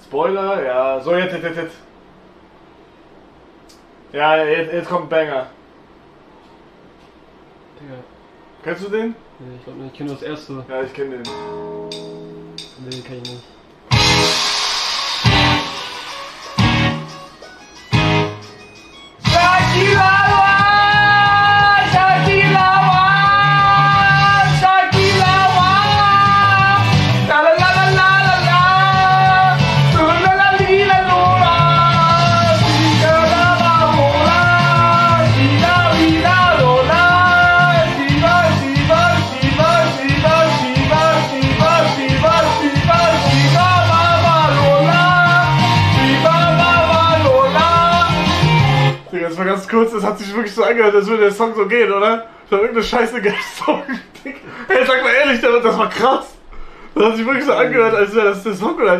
Spoiler, ja. So, jetzt. Ja, jetzt kommt ein Banger. Digga. Kennst du den? Nee, ich glaube nicht. Ich kenne nur das erste. Ja, ich kenne den. Nee, kenn ich nicht. Das war ganz kurz, das hat sich wirklich so angehört, als würde der Song so gehen, oder? Das war irgendeine scheiße geile Song. Hey, sag mal ehrlich, das war krass. Das hat sich wirklich so angehört, als wäre das der Song, oder?